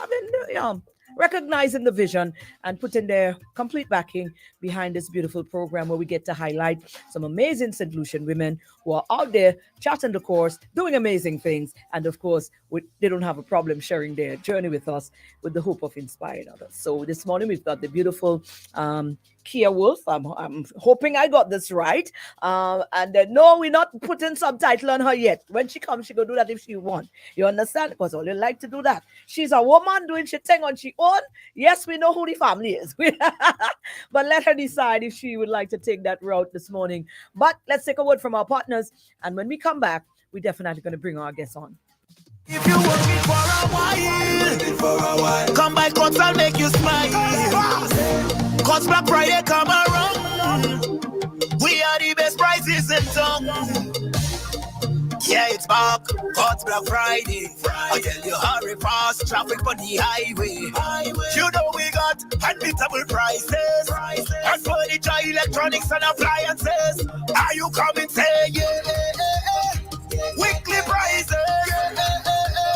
having, recognizing the vision and putting their complete backing behind this beautiful program where we get to highlight some amazing St. Lucian women who are out there chatting the course, doing amazing things, and of course, they don't have a problem sharing their journey with us with the hope of inspiring others. So this morning we've got the beautiful Khea Wolff. I'm hoping I got this right. And no, we're not putting subtitle on her yet. When she comes, she gonna do that if she want. You understand? Because all you like to do that. She's a woman doing she thing on she own. Yes, we know who the family is. But let her decide if she would like to take that route this morning. But let's take a word from our partners. And when we come back, we're definitely going to bring our guests on. If you want it for a while, come by Cuts, I'll make you smile. Cuts Black Friday come around. We are the best prices in town. Yeah, it's back. Cuts Black Friday. I tell you, hurry fast, traffic on the highway. You know we got unbeatable prices. And furniture, electronics, and appliances. Are you coming? Say yeah. Weekly prices.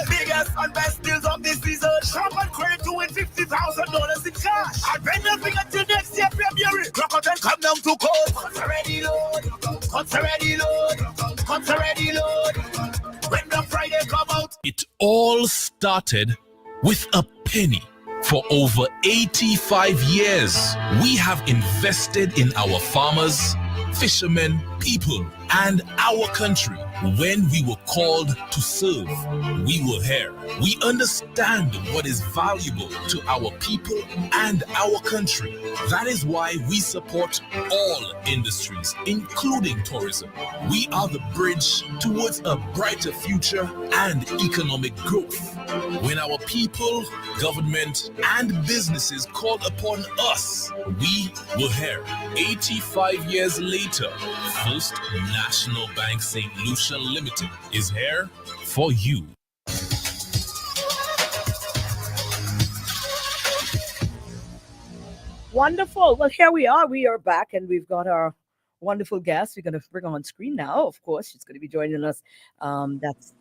Biggest and best deals of this season. Shop and credit to win $50,000 in cash. And pay nothing until next year, February. Rock out and come down to Cuts. Cuts already load. Cuts already load. Cuts already load. When the Friday come out. It all started with a penny. For over 85 years, we have invested in our farmers, fishermen, people, and our country. When we were called to serve, we were here. We understand what is valuable to our people and our country. That is why we support all industries, including tourism. We are the bridge towards a brighter future and economic growth. When our people, government, and businesses called upon us, we were here. 85 years later, First National Bank St. Lucia Limited is here for you. Wonderful. Well, here we are. We are back, and we've got our wonderful guest. We're going to bring her on screen now. Of course, she's going to be joining us. That's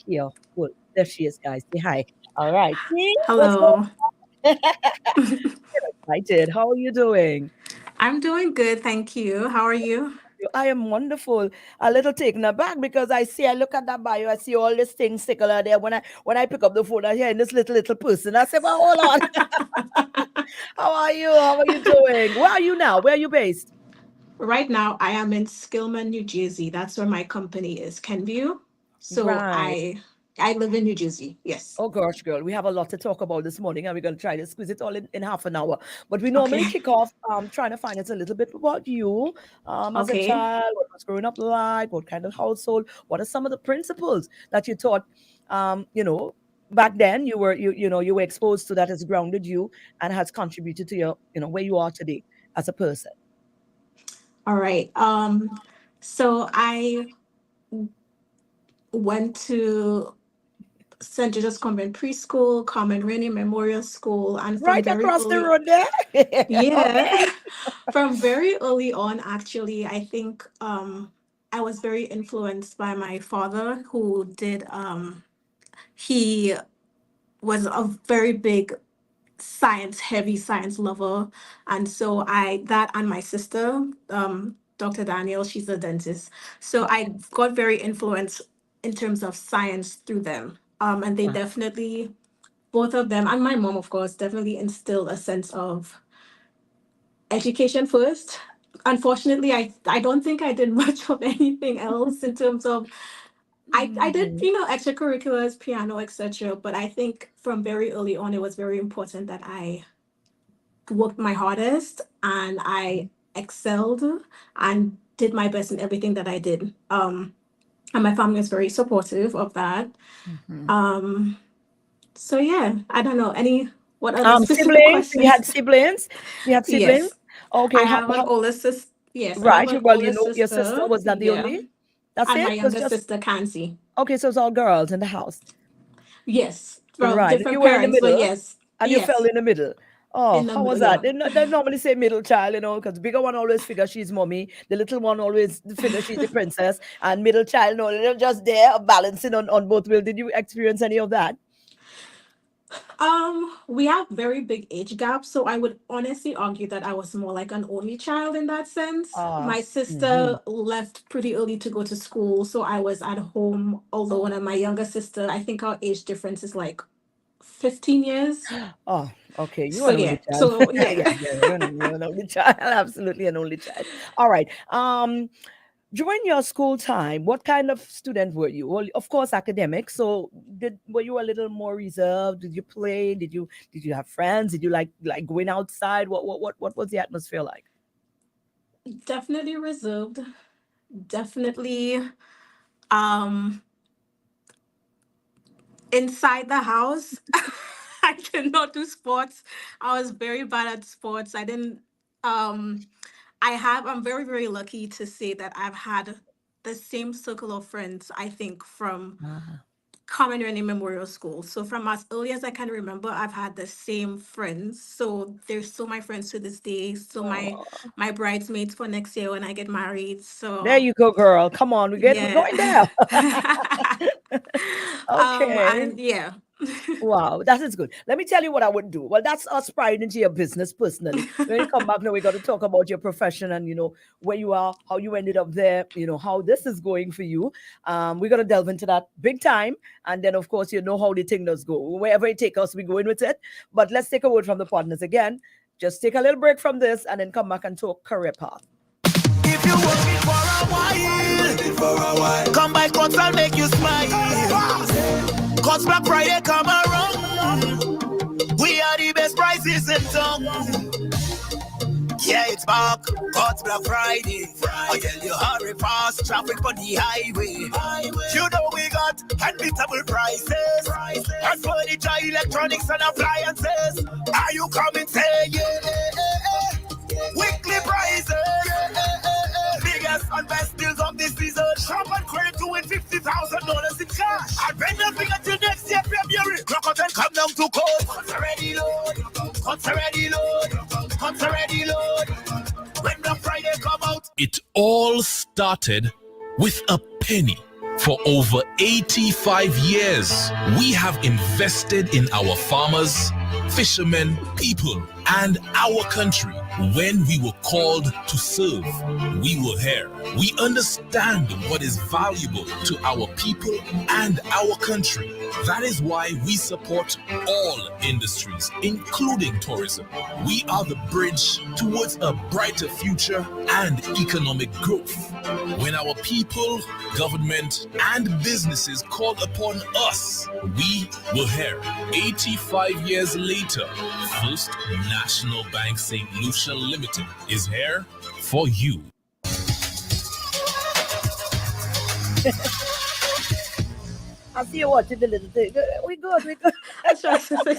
Khea. Well, there she is, guys. Say hi. All right. See? What's Hello. going on? Excited. How are you doing? I'm doing good, thank you. How are you? I am wonderful. A little taken aback because I look at that bio, I see all these things stickler there. When I pick up the phone, I hear this little person. I say, well, hold on. How are you? How are you doing? Where are you now? Where are you based? Right now, I am in Skillman, New Jersey. That's where my company is, Kenview. So Right. I live in New Jersey. Yes. Oh gosh, girl, we have a lot to talk about this morning, and we're going to try to squeeze it all in half an hour. But we normally Okay. kick off trying to find out a little bit about you as a Okay. child, what was growing up like, what kind of household, what are some of the principles that you taught, you know, back then you were exposed to that has grounded you and has contributed to your, where you are today as a person. All right. So I went to St. George's Convent Preschool, Carmen Rainey Memorial School, and from Right very across the early, road there. yeah, Okay. from very early on, actually, I think I was very influenced by my father, who did he was a very big heavy science lover. And so that and my sister, Dr. Daniel, she's a dentist. So I got very influenced in terms of science through them. And they definitely, both of them, and my mom, of course, definitely instilled a sense of education first. Unfortunately, I don't think I did much of anything else in terms of I did, Mhm. extracurriculars, piano, etc. But I think from very early on, it was very important that I worked my hardest and I excelled and did my best in everything that I did. And my family was very supportive of that. Mhm. Um, so yeah, I don't know what other specific Siblings? You questions. had siblings? You had siblings? Yes, I Okay. have an older sister. Yes, I have Right. an Well, older your sister, sister. was that the Yeah, only? That's and my it? Was younger just sister, Kansi. okay, so it's all girls in the house. Yes, from Right. And you different were in the parents, but middle yes, and you fell yes, in the middle. Oh, in the how middle. was that? Yeah. They normally say middle child, because the bigger one always figure she's mommy. The little one always figure she's the princess. And middle child, no, they're just there balancing on both wheels. Did you experience any of that? We have very big age gaps, so I would honestly argue that I was more like an only child in that sense. Ah, My mm-hmm. sister left pretty early to go to school, so I was at home alone, and my younger sister, I think our age difference is like 15 years. Oh, okay. You So an only yeah, child. so Yeah, yeah. you're an only child. Absolutely an only child. All right. During your school time, what kind of student were you? Well, of course, academic. So, were you a little more reserved? Did you play? Did you have friends? Did you like going outside? What was the atmosphere like? Definitely reserved. Definitely um inside the house. I did not do sports. I was very bad at sports. I didn't um I'm very, very lucky to say that I've had the same circle of friends, I think, from Ah, Common Learning Memorial School. So from as early as I can remember, I've had the same friends. So they're still my friends to this day. Still oh, my bridesmaids for next year when I get married. there So you go, girl. Come on, we're yeah. going there. Okay. And yeah. Wow, that is good. Let me tell you what I would do. Well, that's us prying into your business personally. When you come back now, we got to talk about your profession and where you are, how you ended up there, how this is going for you. We're gonna delve into that big time, and then of course how the thing does go. Wherever it take us, we go in with it. But let's take a word from the partners again. Just take a little break from this, and then come back and talk career path. If you want it for a while, come by Cots and make you smile. Cots Black Friday come around. We are the best prices in town. Yeah, it's back. God's Black Friday. I tell you, hurry fast, traffic on the highway. You know we got unbeatable prices. And furniture, electronics, and appliances. Are you coming? Say yeah. Weekly prices. Biggest and best deals of this season. Shop and credit to win $50,000 in cash. And pay nothing until next year, February. Clock out and come down to court. Cuts already load. Cuts already load. Cuts already load. When Black Friday come out. It all started with a penny. For over 85 years, we have invested in our farmers, fishermen, people, and our country. When we were called to serve, we were here. We understand what is valuable to our people and our country. That is why we support all industries, including tourism. We are the bridge towards a brighter future and economic growth. When our people, government, and businesses called upon us, we were here. 85 years later, First National Bank St. Lucia Limited is here for you. I see you watching the little thing. We good. We good. That's right.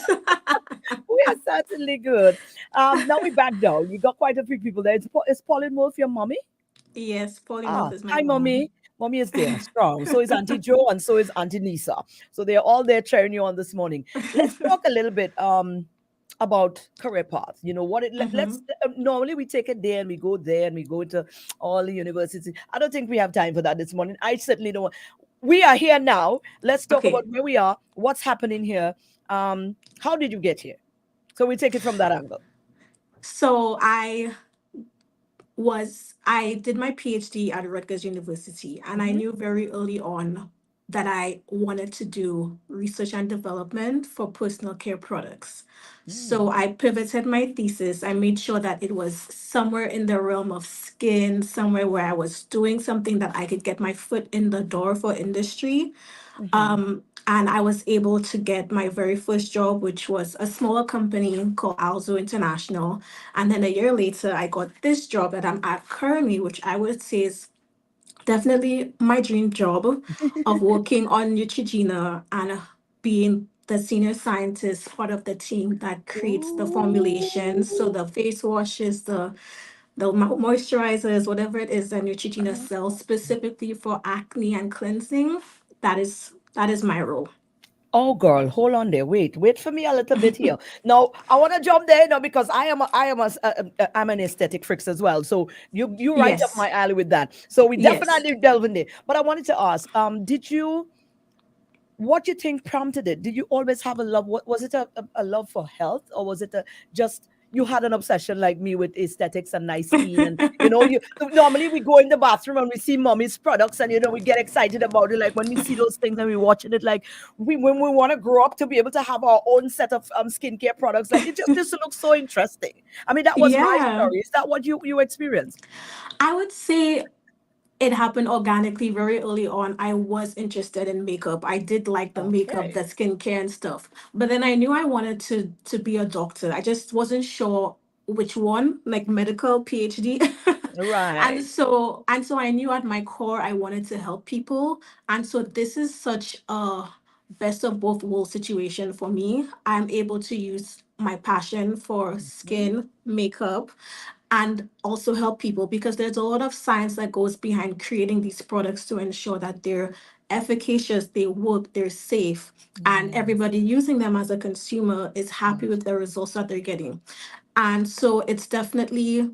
We are certainly good. Now we back down. You got quite a few people there. Is Pauline Wolff your mommy? Yes, Ah, polymorph is my hi, mom. mommy. Mommy is there, strong. So is Auntie Joe, and so is Auntie Nisa. So they're all there cheering you on this morning. Let's talk a little bit about career path. Hmm. Let's normally we take a day and we go there and we go into all the universities. I don't think we have time for that this morning. I certainly don't. We are here now. Let's talk Okay, about where we are, what's happening here. How did you get here? So we take it from that angle. so I did my PhD at Rutgers University, and I Hmm. knew very early on that I wanted to do research and development for personal care products. Mm. So I pivoted my thesis. I made sure that it was somewhere in the realm of skin, somewhere where I was doing something that I could get my foot in the door for industry. Hmm. And I was able to get my very first job, which was a smaller company called Alzo International. And then a year later, I got this job that I'm at currently, which I would say is definitely my dream job of working on Neutrogena and being the senior scientist, part of the team that creates the formulations. So Ooh. the face washes, the moisturizers, whatever it is that Neutrogena sells specifically for acne and cleansing, that is my role. Oh, girl, hold on there. Wait for me a little bit here. Now, I want to jump there, because I'm an aesthetic freak as well. So you right up Yes. my alley with that. So we Yes. definitely delve in there. But I wanted to ask, did you what you think prompted it? Did you always have a love? What was it, a love for health, or was it a just you had an obsession like me with aesthetics and nice skin? And you normally we go in the bathroom and we see mommy's products, and we get excited about it. Like when we see those things and we watching it, like when we want to grow up to be able to have our own set of skincare products. Like it just looks so interesting. I mean, that was my Yeah, story. Is that what you experienced? I would say it happened organically very early on. I was interested in makeup. I did like the makeup, the Okay. skincare and stuff. But then I knew I wanted to be a doctor. I just wasn't sure which one, like medical PhD. and Right. so and so I knew at my core I wanted to help people. And so this is such a best of both worlds situation for me. I'm able to use my passion for Mhm. skin, makeup, and also help people because there's a lot of science that goes behind creating these products to ensure that they're efficacious, they work, they're safe, and Yes. everybody using them as a consumer is happy Yes. with the results that they're getting. And so it's definitely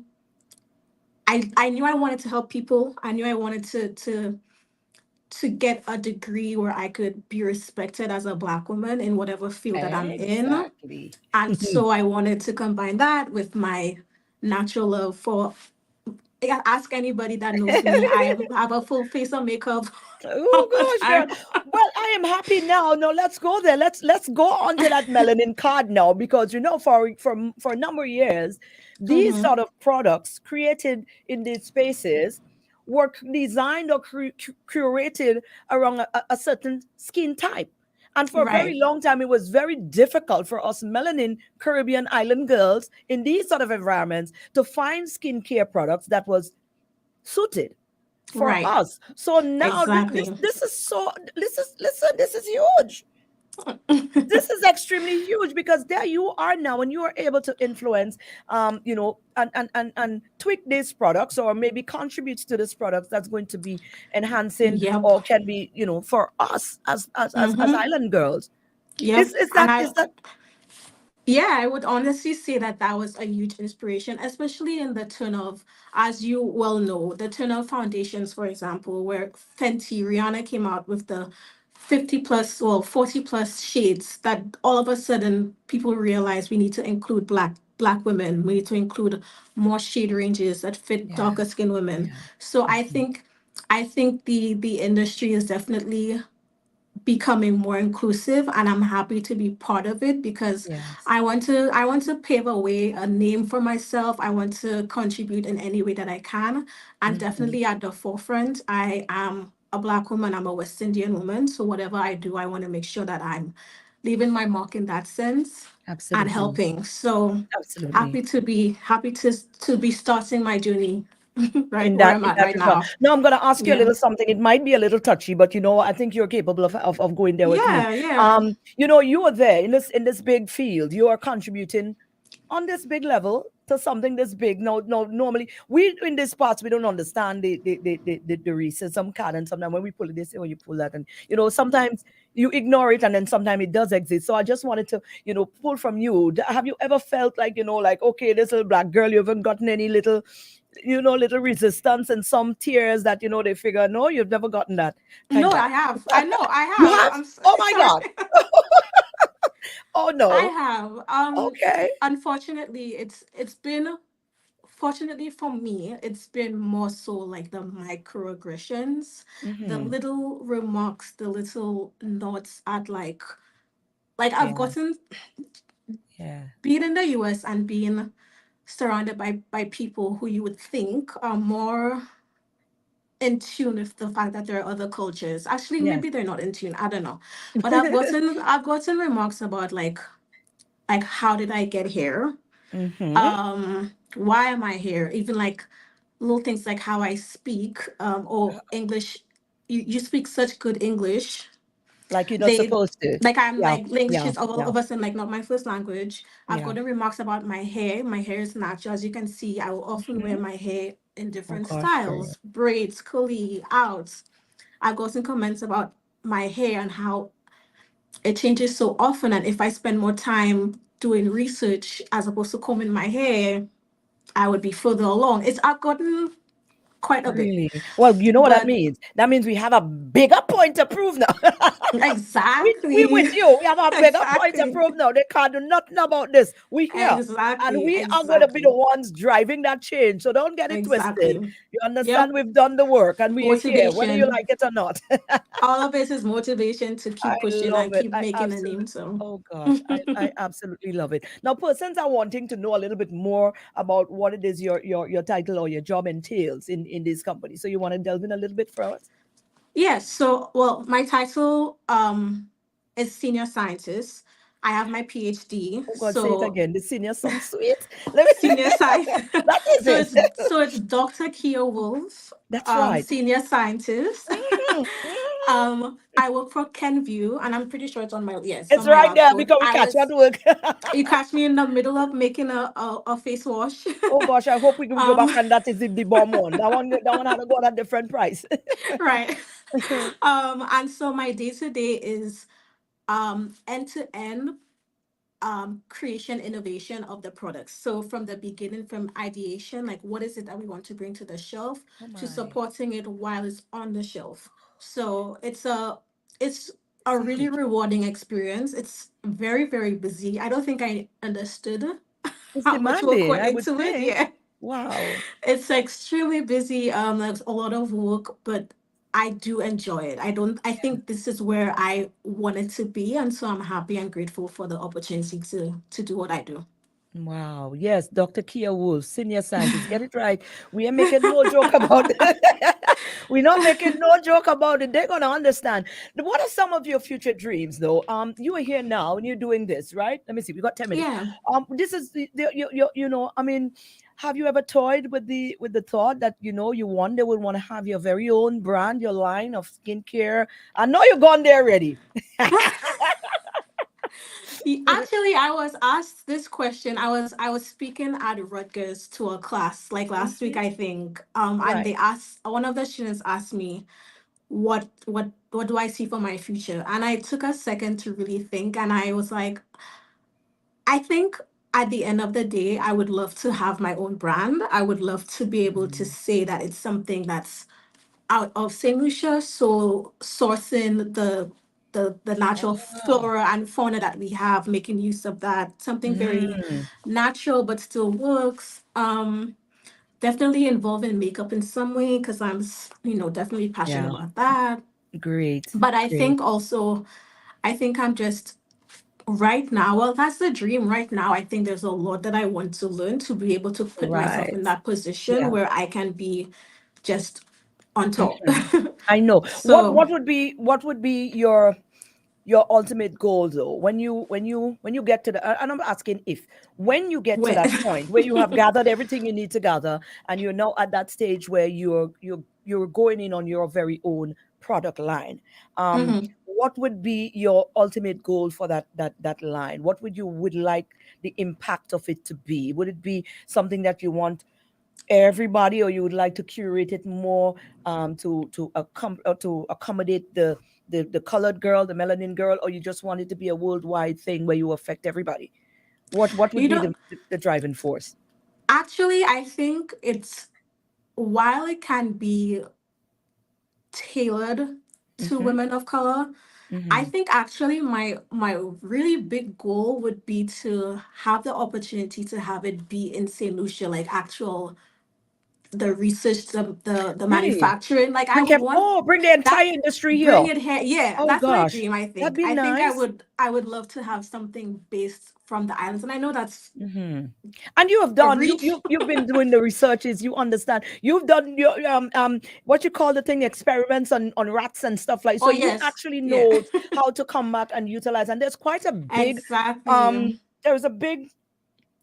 I knew I wanted to help people. I knew I wanted to get a degree where I could be respected as a Black woman in whatever field that I'm in. Exactly. And so I wanted to combine that with my natural love for, yeah, ask anybody that knows me. Have a full face of makeup all the Oh gosh, girl. time. Well, I am happy now. No, let's go there. Let's go on to that melanin card now, because for a number of years, these Hmm. sort of products created in these spaces were designed or curated around a certain skin type. And for a very Right, long time, it was very difficult for us melanin Caribbean island girls in these sort of environments to find skincare products that was suited for right, us. So now exactly. this is so this is listen, this is huge. This is extremely huge, because there you are now and you are able to influence and tweak these products, or maybe contributes to this product that's going to be enhancing, Yep. or can be, for us as Hmm. island girls. Yep. Is And that is that yeah, I would honestly say that that was a huge inspiration, especially in the turn of, as you well know, the turn of foundations, for example, where Fenty, Rihanna came out with the 50 plus, well, 40 plus shades that all of a sudden people realize we need to include black women. We need to include more shade ranges that fit yeah, darker skin women. yeah. So Mhm. I think the industry is definitely becoming more inclusive, and I'm happy to be part of it because Yes. I want to pave a way, a name for myself. I want to contribute in any way that I can, and Mhm. definitely at the forefront. I am a Black woman, I'm a West Indian woman, so whatever I do I want to make sure that I'm leaving my mark in that sense and Absolutely. helping. So Absolutely. happy to be starting my journey right in where that I'm in at that right regard. now. Now I'm going to ask you a Yeah, little something. It might be a little touchy, but I think you're capable of going there with me. yeah, yeah. You are there in this big field. You are contributing on this big level to something this big. No, no, normally we in this parts we don't understand the racism card, and sometimes when we pull it, they say when you pull that, and sometimes you ignore it, and then sometimes it does exist. So I just wanted to pull from you. Have you ever felt like like, okay, this little black girl, you haven't gotten any little little resistance and some tears that they figure, no, you've never gotten that No, kind of. I have. I know I You have. have? Oh my Sorry. god. Oh I no. have. Okay. Unfortunately, it's been fortunately for me, it's been more so like the microaggressions, the Mm-hmm. little remarks, the little nods at like I've Yeah. gotten Yeah. being in the US and being surrounded by people who you would think are more in tune with the fact that there are other cultures. Actually, Yes. maybe they're not in tune. I don't know. But I've gotten remarks about like how did I get here? Mm-hmm. Why am I here? Even like little things like how I speak, or English. You speak such good English. Like you're not They supposed to. like I'm Yeah. like English Yeah. is all Yeah. of a sudden like not my first language. I've Yeah. gotten remarks about my hair. My hair is natural. As you can see, I will often wear Mm-hmm. my hair in Oh different gosh, girl. styles, braids, curly, out. I've gotten comments about my hair and how it changes so often. And if I spend more time doing research as opposed to combing my hair, I would be further along. I've gotten quite a bit. Really? Well, you know what that But means? That means we have a bigger point to prove now. We exactly, with you. We have a bigger point to exactly, prove now. They can't do nothing about this. We here. And exactly, we are going to be the exactly, ones driving that change. So don't get it twisted. exactly. You understand? Yep. We've done the work and we are here, whether you Motivation. like it or not. All of it is motivation to I keep pushing love and it. keep I making a absolutely. name. So, Oh gosh, I absolutely love it. Now, persons are wanting to know a little bit more about what it is your title or your job entails in this company. So you want to delve in a little bit for us? yes. So, well, my title is senior scientist. I have my PhD. Oh God, say it So, again. The senior sounds sweet. Let me. senior science. That is so it. it's Dr. Khea Wolff, That's right. senior scientist. Mhm, mhm. I work for Kenview, and I'm pretty sure it's on my It's on my right last there code. because we catch you at work. You catch me in the middle of making a face wash. Oh gosh, I hope we go back um, and that is the bomb one. That one had to go at a different price. right. And so my day to day is end to end creation innovation of the products. So from the beginning, from ideation, like what is it that we want to bring to the shelf, Oh to my, supporting it while it's on the shelf. So it's a sounds really interesting. rewarding experience. It's very, very busy. I don't think I understood It's how much work demanding, went I would into it. think. Yeah. Wow. It's extremely busy. There's a lot of work, but I do enjoy it. I think this is where I wanted to be, and so I'm happy and grateful for the opportunity to do what I do. Wow. Yes, Dr. Kia Wolf, senior scientist. Get it right. We are making no joke about it. We're not making no joke about it. They're gonna understand. What are some of your future dreams though? You are here now and you're doing this, right? Let me see. We got 10 minutes. Yeah. This is I mean, have you ever toyed with the thought that you one day will want to have your very own brand, your line of skincare? I know you're gone there already. Actually, I was asked this question. I was speaking at Rutgers to a class like last week, Mhm. I think. And Right. they asked one of the students asked me what do I see for my future, and I took a second to really think, and I was like, I think at the end of the day, I would love to have my own brand. I would love to be able to Mhm. say that it's something that's out of St. Lucia. So sourcing the natural Ah. flora and fauna that we have, making use of that, something very Mm. natural but still works. Definitely involved in makeup in some way because definitely passionate Yeah. about that. Great. But I Great. think also, I think I'm just right now, well, that's the dream right now. I think there's a lot that I want to learn to be able to put myself Right. in that position Yeah. where I can be just on top. Mhm. I know. So, What would be your ultimate goal though when you get to the and I'm asking if when you get to when that point where you have gathered everything you need to gather and you're now at that stage where you're going in on your very own product line, Mhm. what would be your ultimate goal for that line? What would like the impact of it to be? Would it be something that you want everybody, or you would like to curate it more to accommodate the colored girl, the melanin girl, or you just want it to be a worldwide thing where you affect everybody? What would you be know, the driving force? actually, I think it's while it can be tailored to Mm-hmm. women of color, I Mm-hmm. think actually my really big goal would be to have the opportunity to have it be in St. Lucia, like actual the research, the Really? manufacturing. Like I would want Bring the entire that, industry here. bring it here. Yeah, Oh that's my gosh, dream. that'd be I think I nice. would I would love to have something based from the islands, and I know that's Hmm. And you have a done reach. you've been doing the researches. You understand. You've done your what you call the thing, experiments on rats and stuff like. Oh So you yes, actually yeah, know how to come back and utilize. And there's quite a big exactly, there's a big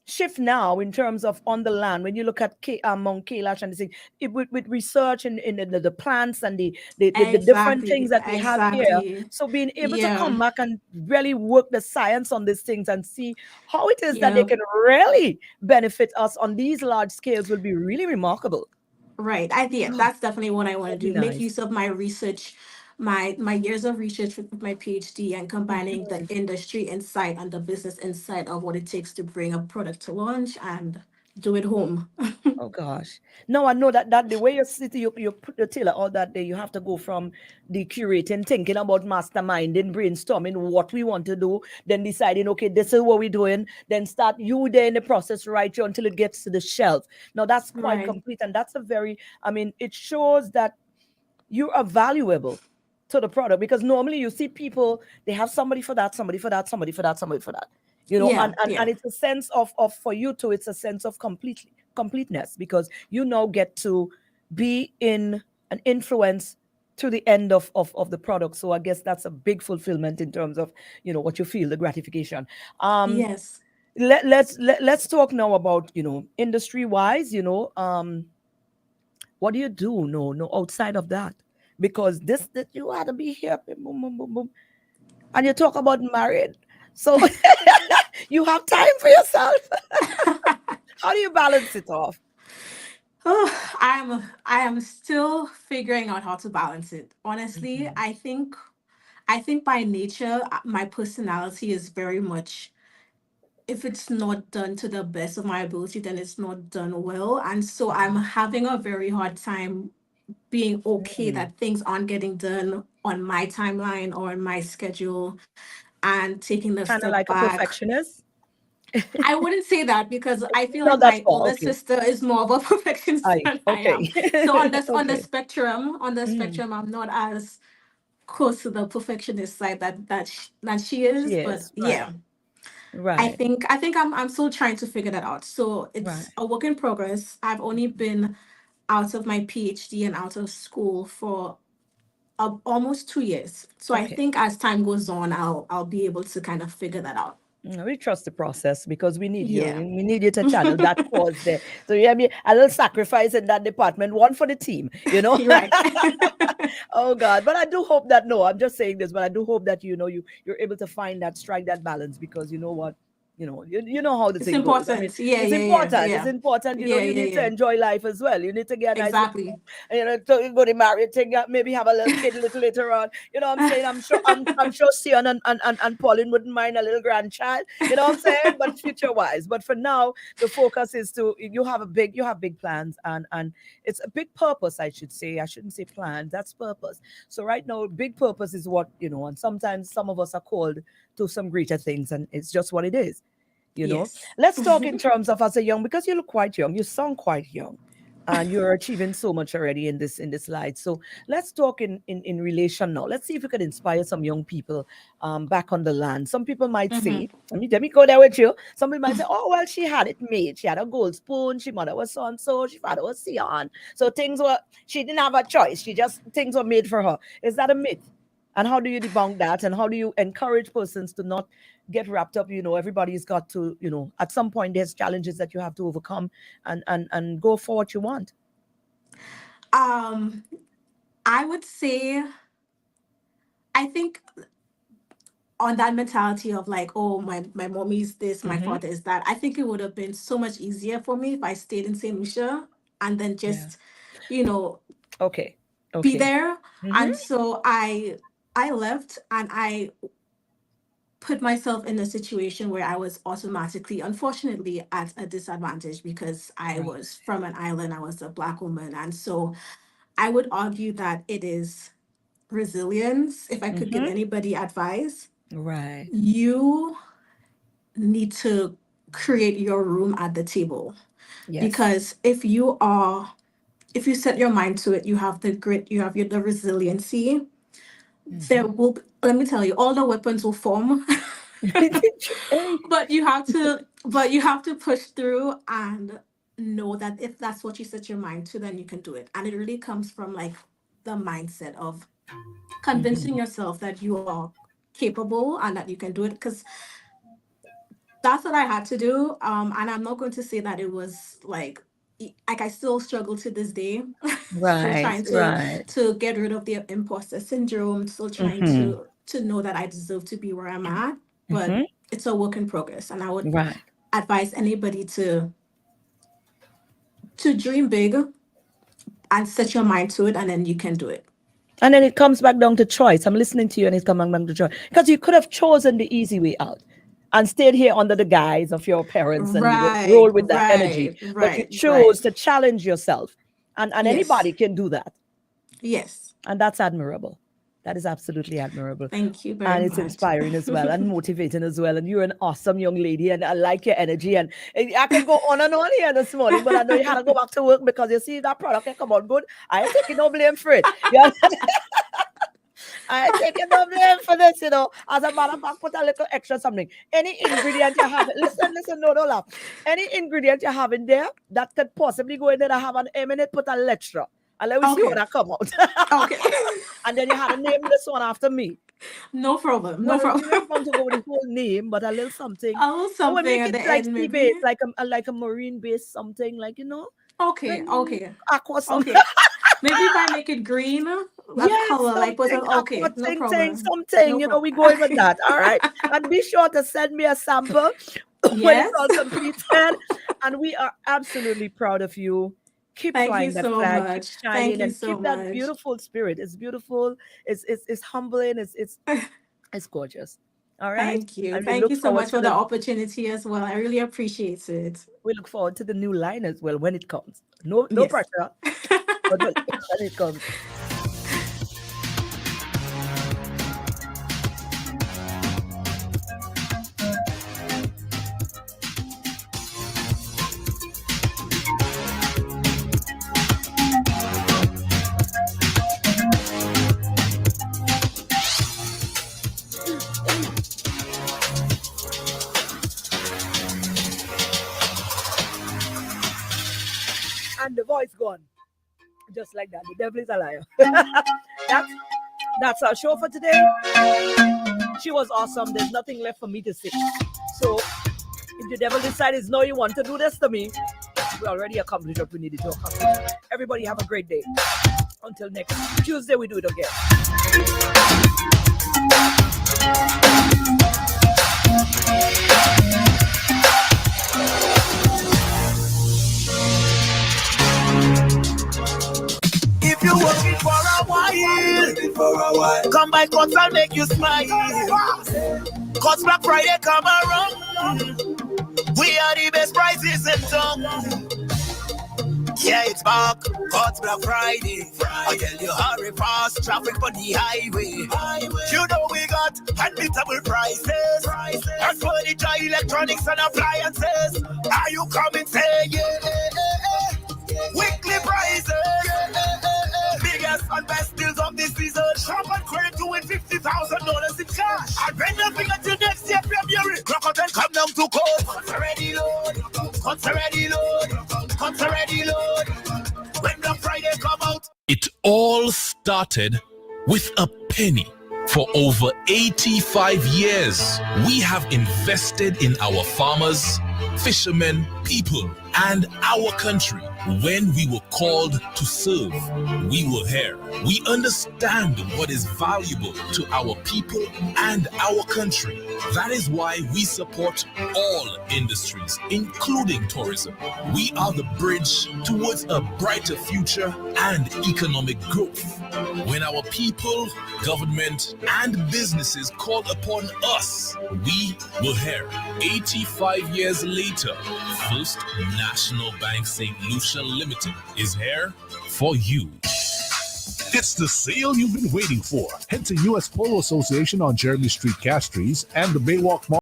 shift now in terms of on the land when you look at Mount Kailash and the thing, with research in the plants and the different things exactly, that we have here. exactly. So being able to Yeah, come back and really work the science on these things and see how it is that they yeah. can really benefit us on these large scales will be really remarkable. Right. I think Oh, that's definitely what I want to that'd be do. Make nice. use of my research, my years of research with my PhD, and combining the Mhm. industry insight and the business insight of what it takes to bring a product to launch and do it home. Oh gosh. No, I know that the way you sit, you put the tailor all that day, you have to go from the curating, thinking about masterminding, brainstorming what we want to do, then deciding, okay, this is what we're doing, then start you there in the process right you until it gets to the shelf. Now that's quite Right. complete, and that's a very, I mean, it shows that you are valuable to the product, because normally you see people, they have somebody for that, somebody for that, somebody for that, somebody for that, Yeah, and yeah. it's a sense of for you too, it's a sense of completeness, because you now get to be in an influence to the end of the product. So I guess that's a big fulfillment in terms of what you feel, the gratification. um Yes. let's talk now about industry wise, what do you do? No, no, outside of that, because this that you had to be here, boom, boom, boom, boom, and you talk about married, so you have time for yourself. How do you balance it off? Oh, I am still figuring out how to balance it. Honestly, Mhm. I think by nature, my personality is very much, if it's not done to the best of my ability, then it's not done well. And so I'm having a very hard time being okay Mm. that things aren't getting done on my timeline or on my schedule, and taking a Kind of step like a back. perfectionist. I wouldn't say that, because I feel Not like that my far. older Okay. sister is more of a perfectionist I than I am. okay. So on this on the Okay. spectrum, Mm. I'm not as close to the perfectionist side that she is. She But is right. yeah, I Right. think I think I'm still trying to figure that out. So Right. it's a work in progress. I've only been out of my PhD and out of school for almost 2 years. So I Okay. think as time goes on, I'll be able to kind of figure that out. We trust the process because we need you. Yeah. We need you to channel that cause there. So yeah, I mean, a little sacrifice in that department, one for the team, You're right. Oh God. But I do hope that, no, I'm just saying this, but I do hope that you're able to find that, strike that balance, because you know what? You know how the It's thing goes. I mean, important. Yeah, it's yeah, yeah, important. It's yeah. important. Yeah, You yeah, need to yeah. enjoy life as well. You need to get a nice, Exactly. to go to married thing, maybe have a little kid a little later on. You know what I'm saying? I'm sure Sion and Pauline wouldn't mind a little grandchild. You know what I'm saying? But future wise. But for now, the focus is to you have big plans, and it's a big purpose, I should say. I shouldn't say plans, that's purpose. So right now, big purpose is what. And sometimes some of us are called to some greater things, and it's just what it is you know Yes. let's talk in terms of as a young, because you look quite young, you sound quite young, and you're achieving so much already in this light. So let's talk in relation now. Let's see if we could inspire some young people back on the land. Some people might say, Hmm. let me go there with you. Some people might say, oh well, she had it made, she had a gold spoon, she mother was so and so, she father was Sion, so things were, she didn't have a choice, she just, things were made for her. Is that a myth? And how do you debunk that, and how do you encourage persons to not get wrapped up? Everybody's got to, at some point there's challenges that you have to overcome, and go for what you want. Um, I would say, I think on that mentality of like, oh, my mommy is this, my Mm-hmm. father is that. I think it would have been so much easier for me if I stayed in Saint Lucia and then Yeah. just, you know, Okay. be Okay. there. Mm-hmm. And so I left, and I put myself in a situation where I was automatically, unfortunately, at a disadvantage, because I Right. was from an island, I was a Black woman. And so I would argue that it is resilience. If I could give Mm-hmm. anybody advice, Right. you need to create your room at the table. Yes. Because if you set your mind to it, you have the grit, you have the resiliency, Mm-hmm. there will be, let me tell you, all the weapons will form. Hey. But you have to push through and know that if that's what you set your mind to, then you can do it. And it really comes from like the mindset of convincing Mm-hmm. yourself that you are capable and that you can do it. Because that's what I had to do. And I'm not going to say that it was like I still struggle to this day, still Right. trying to Right. get rid of the imposter syndrome, still trying Mm-hmm. to know that I deserve to be where I'm at. But Mm-hmm. it's a work in progress, and I would Right. advise anybody to dream big and set your mind to it, and then you can do it. And then it comes back down to choice. I'm listening to you, and it's coming back to choice, because you could have chosen the easy way out. and stayed here under the guise of your parents and Right, roll with that energy. But you chose right. to challenge yourself. And Yes, anybody can do that. yes. And that's admirable. That is absolutely admirable. Thank you very And it's much. inspiring as well and motivating as well. And you're an awesome young lady, and I like your energy. And I can go on and on here this morning, but I know you had to go back to work because you see that product can come out good. I ain't taking no blame for it. Yeah. I ain't taking no blame for this, you know. As a matter of fact, put a little extra something. Any ingredient you have, listen, no, don't laugh. Any ingredient you have in there that could possibly go in there, I have an aim in it, put a little extra. And let me see what Okay, that come out. okay. And then you had to name this one after me. No problem, no Well, problem. we don't want to go with the whole name, but a little something. A little And we something make at it the like end, sea maybe. based, like a marine based something, like like Okay, okay, aqua something. okay. Maybe if I make it green, that Yes, color, like was something aqua okay, no ting problem. something. No We problem. going with that. All right. And be sure to send me a sample when it's Yes. all completed. And we are absolutely proud of you. Keep Thank you flying that so flag, keep much. Thank shining, you and so keep that much. beautiful spirit. It's beautiful. It's humbling. It's gorgeous. All right. Thank you. And we Thank look you so forward much to for the opportunity as well. I really appreciate it. the new line as well when it comes. No Yes. pressure, but when it comes. And the voice gone. Just like that. The devil is a liar. that's that's our show for today. She was awesome. There's nothing left for me to say. So if the devil decides no, you want to do this to me, we already accomplished what we needed to accomplish. Everybody have a great day. Until next Tuesday, we do it again. If you're working for a while, come by Cuts, I'll make you smile. Cuts Black Friday come around. We are the best prices in town. Yeah, it's back. Cuts Black Friday. I tell you, hurry fast, traffic on the highway. You know we got unbeatable prices. And furniture, electronics, and appliances. Are you coming? Say yeah. Weekly prices. Biggest and best deals of this season. Shop and credit to win $50,000 in cash. And when nothing until next year, February. Rock out and come down to court. Cuts already load. Cuts already load. Cuts already load. When Black Friday come out. It all started with a penny. For over 85 years, we have invested in our farmers, fishermen, people, and our country. When we were called to serve, we were here. We understand what is valuable to our people and our country. That is why we support all industries, including tourism. We are the bridge towards a brighter future and economic growth. When our people, government, and businesses called upon us, we were here. 85 years later, First National Bank St. Lucia Limited is here for you. It's the sale you've been waiting for. Head to US Polo Association on Jeremy Street, Castries, and the Baywalk Mall.